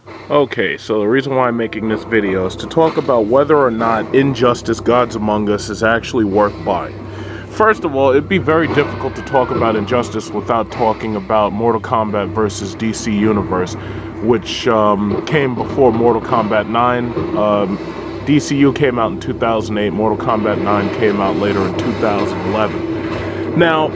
Okay, so the reason why I'm making this video is to talk about whether or not Injustice Gods Among Us is actually worth buying. First of all, it'd be very difficult to talk about Injustice without talking about Mortal Kombat vs. DC Universe, which came before Mortal Kombat 9. DCU came out in 2008, Mortal Kombat 9 came out later in 2011. Now,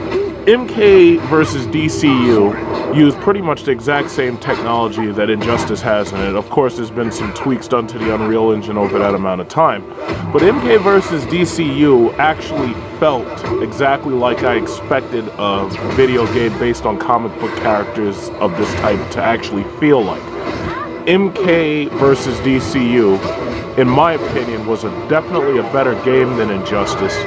MK vs. DCU used pretty much the exact same technology that Injustice has in it. Of course, there's been some tweaks done to the Unreal Engine over that amount of time. But MK vs. DCU actually felt exactly like I expected a video game based on comic book characters of this type to actually feel like. MK vs. DCU, in my opinion, was definitely a better game than Injustice.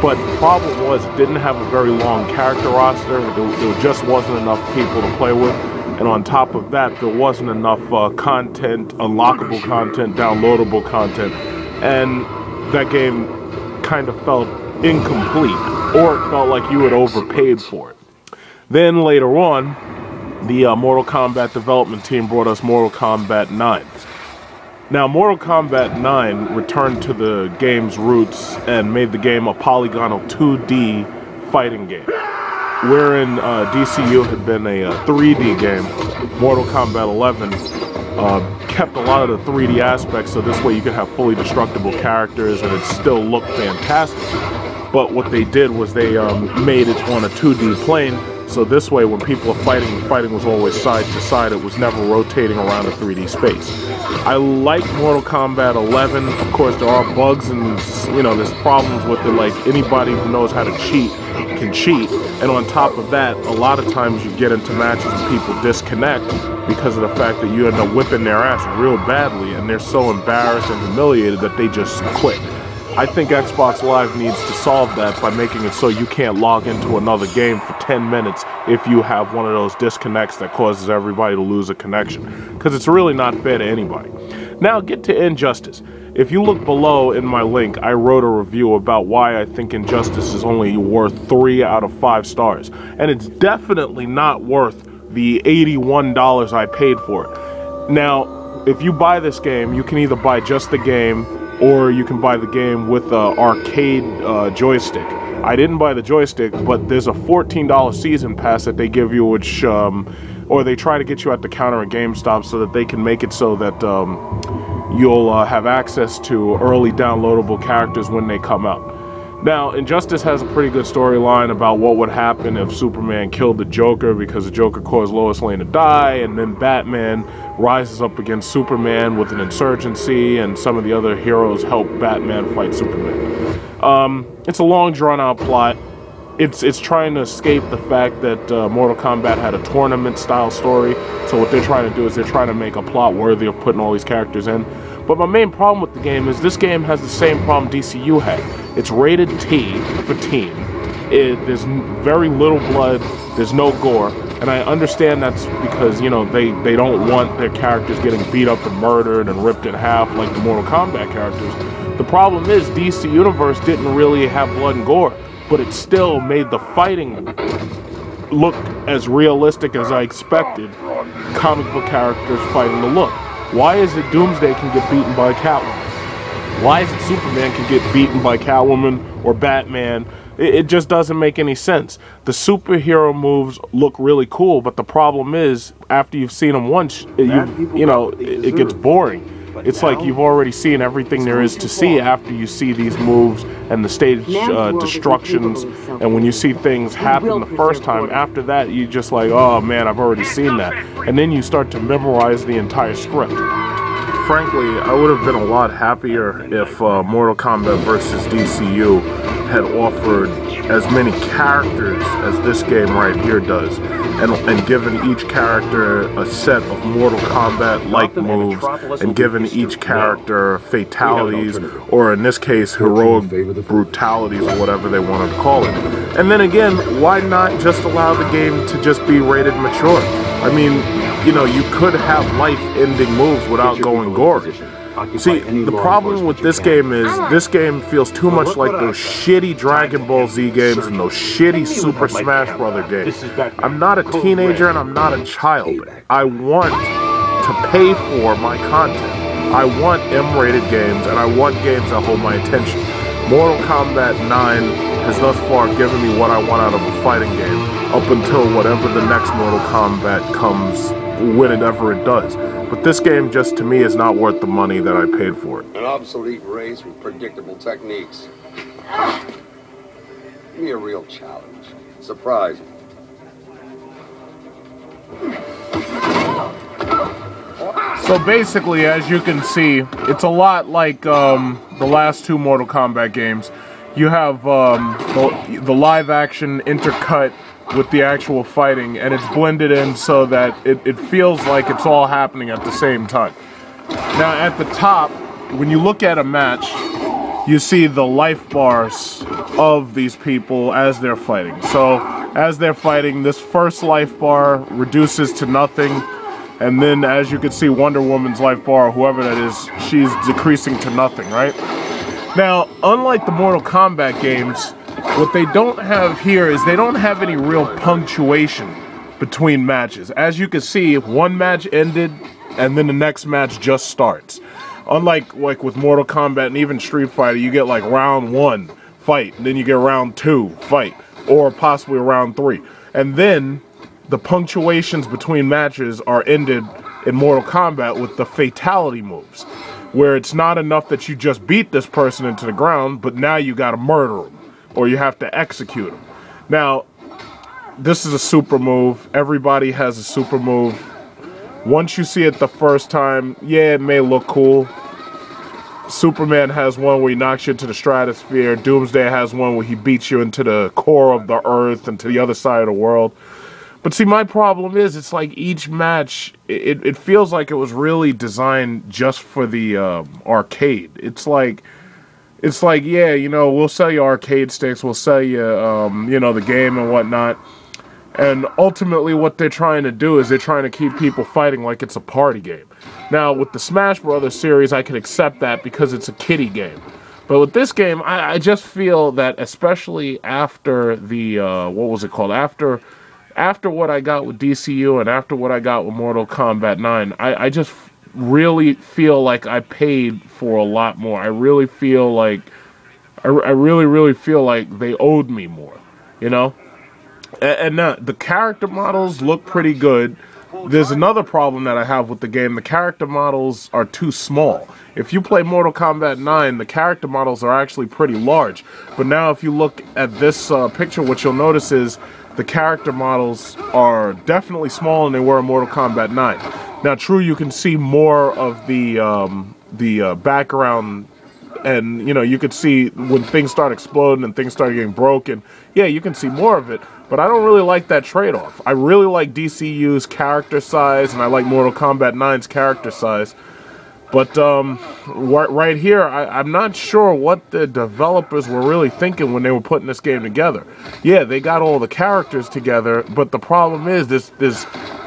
But the problem was it didn't have a very long character roster. There just wasn't enough people to play with. And on top of that, there wasn't enough content, unlockable content, downloadable content. And that game kind of felt incomplete, or it felt like you had overpaid for it. Then later on, the Mortal Kombat development team brought us Mortal Kombat 9. Now, Mortal Kombat 9 returned to the game's roots and made the game a polygonal 2D fighting game. Wherein DCU had been a 3D game, Mortal Kombat 11 kept a lot of the 3D aspects, so this way you could have fully destructible characters and it still looked fantastic. But what they did was they made it on a 2D plane, so this way when people are fighting, the fighting was always side to side. It was never rotating around a 3D space. I like Mortal Kombat 11. Of course, there are bugs and, you know, there's problems with it. Like, anybody who knows how to cheat can cheat. And on top of that, a lot of times you get into matches and people disconnect because of the fact that you end up whipping their ass real badly and they're so embarrassed and humiliated that they just quit. I think Xbox Live needs to solve that by making it so you can't log into another game for 10 minutes if you have one of those disconnects that causes everybody to lose a connection. Because it's really not fair to anybody. Now get to Injustice. If you look below in my link, I wrote a review about why I think Injustice is only worth 3 out of 5 stars. And it's definitely not worth the $81 I paid for it. Now, if you buy this game, you can either buy just the game or you can buy the game with an arcade joystick. I didn't buy the joystick, but there's a $14 season pass that they give you, which, or they try to get you at the counter at GameStop so that they can make it so that you'll have access to early downloadable characters when they come out. Now, Injustice has a pretty good storyline about what would happen if Superman killed the Joker, because the Joker caused Lois Lane to die, and then Batman rises up against Superman with an insurgency, and some of the other heroes help Batman fight Superman. It's a long, drawn-out plot. It's trying to escape the fact that Mortal Kombat had a tournament-style story, so what they're trying to do is they're trying to make a plot worthy of putting all these characters in. But my main problem with the game is this game has the same problem DCU had. It's rated T for teen. There's very little blood, there's no gore, and I understand that's because, you know, they don't want their characters getting beat up and murdered and ripped in half like the Mortal Kombat characters. The problem is DC Universe didn't really have blood and gore, but it still made the fighting look as realistic as I expected comic book characters fighting to look. Why is it Doomsday can get beaten by Catwoman? Why is it Superman can get beaten by Catwoman or Batman? It just doesn't make any sense. The superhero moves look really cool, but the problem is, after you've seen them once, you know, it gets boring. It's like you've already seen everything there is to see after you see these moves and the stage destructions, and when you see things happen the first time, after that you're just like, oh man, I've already seen that. And then you start to memorize the entire script. Frankly, I would have been a lot happier if Mortal Kombat vs. DCU had offered as many characters as this game right here does, and given each character a set of Mortal Kombat-like moves, and given each character fatalities, or in this case, heroic brutalities, or whatever they wanted to call it. And then again, why not just allow the game to just be rated mature? I mean, you know, you could have life-ending moves without going gory. See, the problem with this game is, this game feels too much like those shitty Dragon Ball Z games and those shitty Super Smash Bros. Games. I'm not a teenager and I'm not a child. I want to pay for my content. I want M-rated games, and I want games that hold my attention. Mortal Kombat 9 has thus far given me what I want out of a fighting game, up until whatever the next Mortal Kombat comes, whenever it does. But this game, just to me, is not worth the money that I paid for it. An obsolete race with predictable techniques. Give me a real challenge. Surprise me. So basically, as you can see, it's a lot like the last two Mortal Kombat games. You have the live action intercut with the actual fighting, and it's blended in so that it feels like it's all happening at the same time. Now at the top, when you look at a match, you see the life bars of these people as they're fighting. So as they're fighting, this first life bar reduces to nothing, and then as you can see, Wonder Woman's life bar, or whoever that is, she's decreasing to nothing, right? Now, unlike the Mortal Kombat games, what they don't have here is they don't have any real punctuation between matches. As you can see, one match ended and then the next match just starts. Unlike with Mortal Kombat and even Street Fighter, you get like round 1, fight, and then you get round 2, fight, or possibly round 3. And then the punctuations between matches are ended in Mortal Kombat with the fatality moves, where it's not enough that you just beat this person into the ground, but now you gotta murder him, or you have to execute him. Now, this is a super move. Everybody has a super move. Once you see it the first time, yeah, it may look cool. Superman has one where he knocks you into the stratosphere. Doomsday has one where he beats you into the core of the earth and to the other side of the world. But see, my problem is, it's like each match, it feels like it was really designed just for the arcade. It's like, yeah, you know, we'll sell you arcade sticks, we'll sell you, you know, the game and whatnot. And ultimately what they're trying to do is they're trying to keep people fighting like it's a party game. Now, with the Smash Brothers series, I can accept that because it's a kiddie game. But with this game, I just feel that, especially after the, what was it called? After what I got with DCU and after what I got with Mortal Kombat 9, I just really feel like I paid for a lot more. I really feel like, I really feel like they owed me more, you know? And the character models look pretty good. There's another problem that I have with the game. The character models are too small. If you play Mortal Kombat 9, the character models are actually pretty large. But now if you look at this picture, what you'll notice is the character models are definitely smaller than they were in Mortal Kombat 9. Now, true, you can see more of the background, and, you know, you could see when things start exploding and things start getting broken. Yeah, you can see more of it, but I don't really like that trade-off. I really like DCU's character size, and I like Mortal Kombat 9's character size. But right here, I'm not sure what the developers were really thinking when they were putting this game together. Yeah, they got all the characters together, but the problem is there's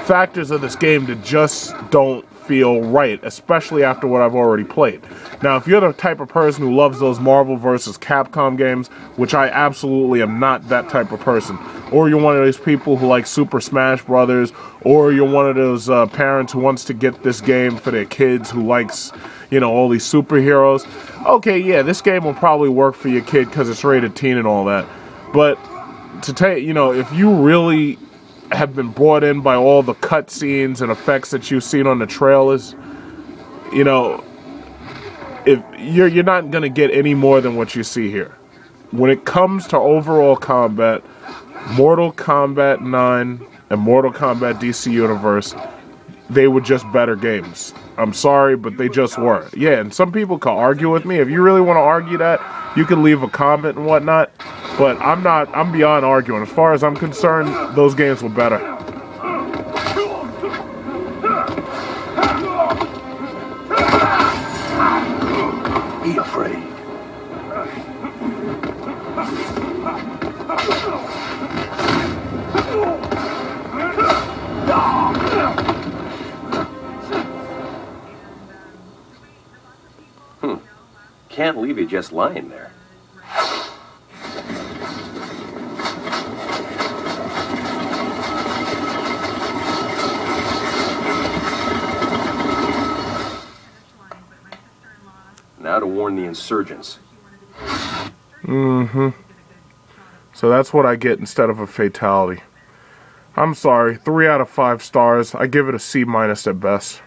factors of this game that just don't feel right, especially after what I've already played. Now, if you're the type of person who loves those Marvel vs. Capcom games, which I absolutely am not that type of person, or you're one of those people who like Super Smash Brothers, or you're one of those parents who wants to get this game for their kids who likes, you know, all these superheroes, okay, yeah, this game will probably work for your kid because it's rated teen and all that. But to tell you, you know, if you really have been brought in by all the cutscenes and effects that you've seen on the trailers, you know, if you're not gonna get any more than what you see here. When it comes to overall combat, Mortal Kombat 9 and Mortal Kombat DC Universe, they were just better games. I'm sorry, but they just were. Yeah, and some people can argue with me. If you really want to argue that, you can leave a comment and whatnot. But I'm beyond arguing. As far as I'm concerned, those games were better. Be afraid. Can't leave you just lying there. Now to warn the insurgents. So that's what I get instead of a fatality. I'm sorry, 3 out of 5 stars. I give it a C- at best.